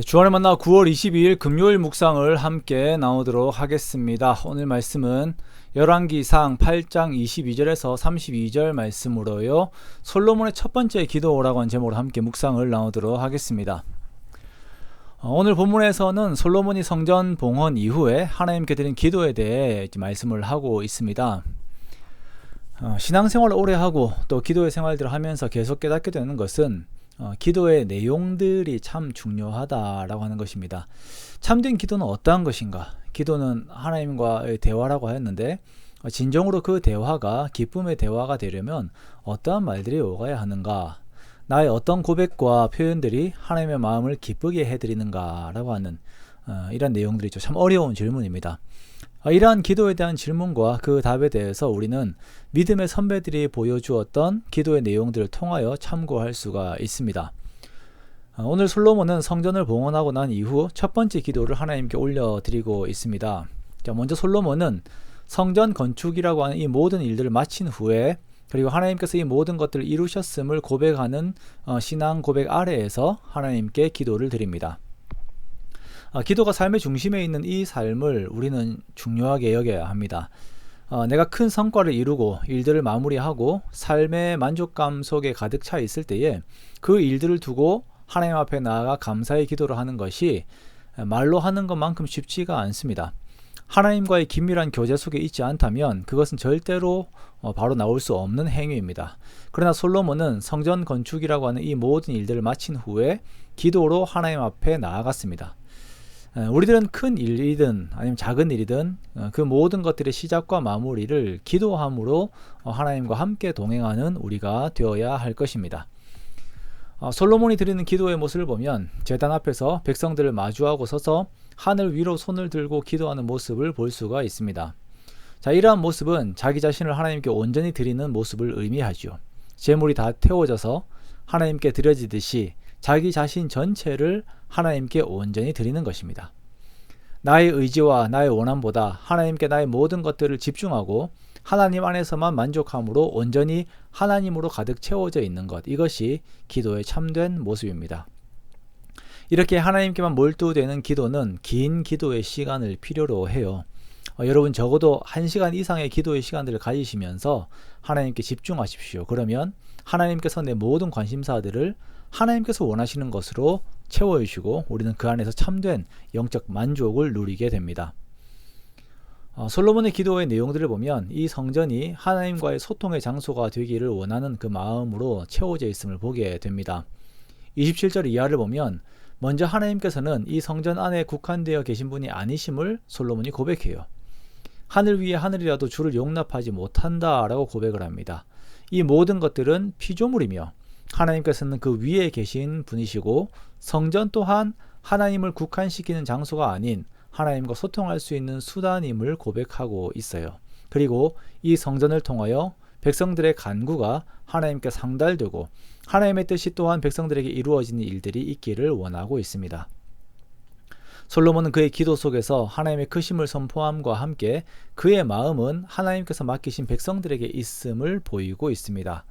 주안의 만나 9월 22일 금요일 묵상을 함께 나누도록 하겠습니다. 오늘 말씀은 열왕기상 8장 22절에서 32절 말씀으로요. 솔로몬의 첫 번째 기도라고 하는 제목으로 함께 묵상을 나누도록 하겠습니다. 오늘 본문에서는 솔로몬이 성전 봉헌 이후에 하나님께 드린 기도에 대해 말씀을 하고 있습니다. 신앙생활을 오래 하고 또 기도의 생활들을 하면서 계속 깨닫게 되는 것은 기도의 내용들이 참 중요하다라고 하는 것입니다. 참된 기도는 어떠한 것인가? 기도는 하나님과의 대화라고 하였는데 진정으로 그 대화가 기쁨의 대화가 되려면 어떠한 말들이 오가야 하는가? 나의 어떤 고백과 표현들이 하나님의 마음을 기쁘게 해드리는가? 라고 하는 이런 내용들이죠. 참 어려운 질문입니다. 이러한 기도에 대한 질문과 그 답에 대해서 우리는 믿음의 선배들이 보여주었던 기도의 내용들을 통하여 참고할 수가 있습니다. 오늘 솔로몬은 성전을 봉헌하고 난 이후 첫 번째 기도를 하나님께 올려드리고 있습니다. 먼저 솔로몬은 성전 건축이라고 하는 이 모든 일들을 마친 후에 그리고 하나님께서 이 모든 것들을 이루셨음을 고백하는 신앙 고백 아래에서 하나님께 기도를 드립니다. 기도가 삶의 중심에 있는 이 삶을 우리는 중요하게 여겨야 합니다. 내가 큰 성과를 이루고 일들을 마무리하고 삶의 만족감 속에 가득 차 있을 때에 그 일들을 두고 하나님 앞에 나아가 감사의 기도를 하는 것이 말로 하는 것만큼 쉽지가 않습니다. 하나님과의 긴밀한 교제 속에 있지 않다면 그것은 절대로 바로 나올 수 없는 행위입니다. 그러나 솔로몬은 성전 건축이라고 하는 이 모든 일들을 마친 후에 기도로 하나님 앞에 나아갔습니다. 우리들은 큰 일이든 아니면 작은 일이든 그 모든 것들의 시작과 마무리를 기도함으로 하나님과 함께 동행하는 우리가 되어야 할 것입니다. 솔로몬이 드리는 기도의 모습을 보면 제단 앞에서 백성들을 마주하고 서서 하늘 위로 손을 들고 기도하는 모습을 볼 수가 있습니다. 이러한 모습은 자기 자신을 하나님께 온전히 드리는 모습을 의미하죠. 제물이 다 태워져서 하나님께 드려지듯이 자기 자신 전체를 하나님께 온전히 드리는 것입니다. 나의 의지와 나의 원함보다 하나님께 나의 모든 것들을 집중하고 하나님 안에서만 만족함으로 온전히 하나님으로 가득 채워져 있는 것, 이것이 기도의 참된 모습입니다. 이렇게 하나님께만 몰두되는 기도는 긴 기도의 시간을 필요로 해요. 여러분 적어도 1시간 이상의 기도의 시간들을 가지시면서 하나님께 집중하십시오. 그러면 하나님께서 내 모든 관심사들을 하나님께서 원하시는 것으로 채워주시고 우리는 그 안에서 참된 영적 만족을 누리게 됩니다. 솔로몬의 기도의 내용들을 보면 이 성전이 하나님과의 소통의 장소가 되기를 원하는 그 마음으로 채워져 있음을 보게 됩니다. 27절 이하를 보면 먼저 하나님께서는 이 성전 안에 국한되어 계신 분이 아니심을 솔로몬이 고백해요. 하늘 위에 하늘이라도 주를 용납하지 못한다라고 고백을 합니다. 이 모든 것들은 피조물이며 하나님께서는 그 위에 계신 분이시고 성전 또한 하나님을 국한시키는 장소가 아닌 하나님과 소통할 수 있는 수단임을 고백하고 있어요. 그리고 이 성전을 통하여 백성들의 간구가 하나님께 상달되고 하나님의 뜻이 또한 백성들에게 이루어지는 일들이 있기를 원하고 있습니다. 솔로몬은 그의 기도 속에서 하나님의 크심을 선포함과 함께 그의 마음은 하나님께서 맡기신 백성들에게 있음을 보이고 있습니다.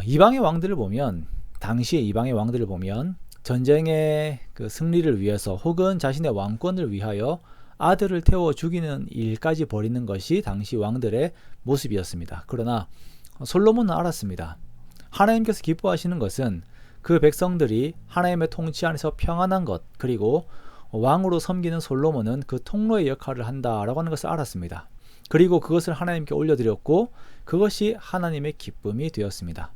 이방의 왕들을 보면 당시의 이방의 왕들을 보면 전쟁의 그 승리를 위해서 혹은 자신의 왕권을 위하여 아들을 태워 죽이는 일까지 벌이는 것이 당시 왕들의 모습이었습니다. 그러나 솔로몬은 알았습니다. 하나님께서 기뻐하시는 것은 그 백성들이 하나님의 통치 안에서 평안한 것, 그리고 왕으로 섬기는 솔로몬은 그 통로의 역할을 한다라고 하는 것을 알았습니다. 그리고 그것을 하나님께 올려드렸고 그것이 하나님의 기쁨이 되었습니다.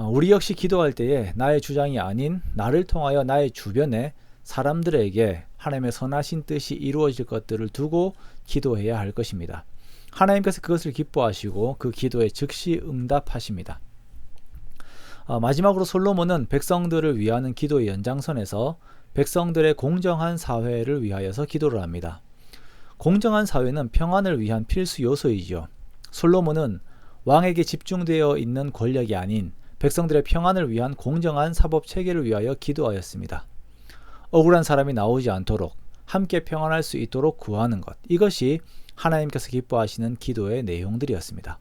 우리 역시 기도할 때에 나의 주장이 아닌 나를 통하여 나의 주변에 사람들에게 하나님의 선하신 뜻이 이루어질 것들을 두고 기도해야 할 것입니다. 하나님께서 그것을 기뻐하시고 그 기도에 즉시 응답하십니다. 마지막으로 솔로몬은 백성들을 위하는 기도의 연장선에서 백성들의 공정한 사회를 위하여서 기도를 합니다. 공정한 사회는 평안을 위한 필수 요소이죠. 솔로몬은 왕에게 집중되어 있는 권력이 아닌 백성들의 평안을 위한 공정한 사법 체계를 위하여 기도하였습니다. 억울한 사람이 나오지 않도록 함께 평안할 수 있도록 구하는 것, 이것이 하나님께서 기뻐하시는 기도의 내용들이었습니다.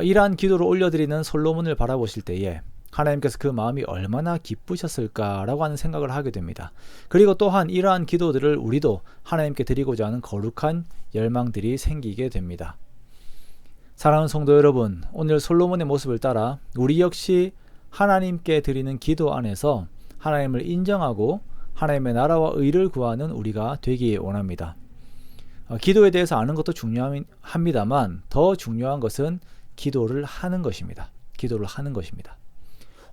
이러한 기도를 올려드리는 솔로몬을 바라보실 때에 하나님께서 그 마음이 얼마나 기쁘셨을까라고 하는 생각을 하게 됩니다. 그리고 또한 이러한 기도들을 우리도 하나님께 드리고자 하는 거룩한 열망들이 생기게 됩니다. 사랑하는 성도 여러분, 오늘 솔로몬의 모습을 따라 우리 역시 하나님께 드리는 기도 안에서 하나님을 인정하고 하나님의 나라와 의를 구하는 우리가 되기 원합니다. 기도에 대해서 아는 것도 중요합니다만 더 중요한 것은 기도를 하는 것입니다. 기도를 하는 것입니다.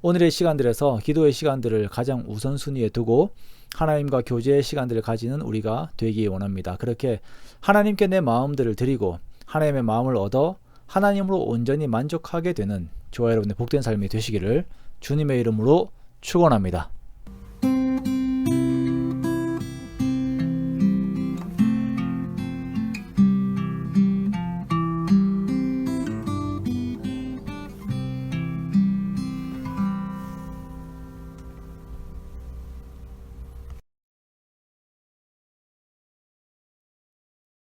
오늘의 시간들에서 기도의 시간들을 가장 우선순위에 두고 하나님과 교제의 시간들을 가지는 우리가 되기 원합니다. 그렇게 하나님께 내 마음들을 드리고 하나님의 마음을 얻어 하나님으로 온전히 만족하게 되는 저와 여러분의 복된 삶이 되시기를 주님의 이름으로 축원합니다.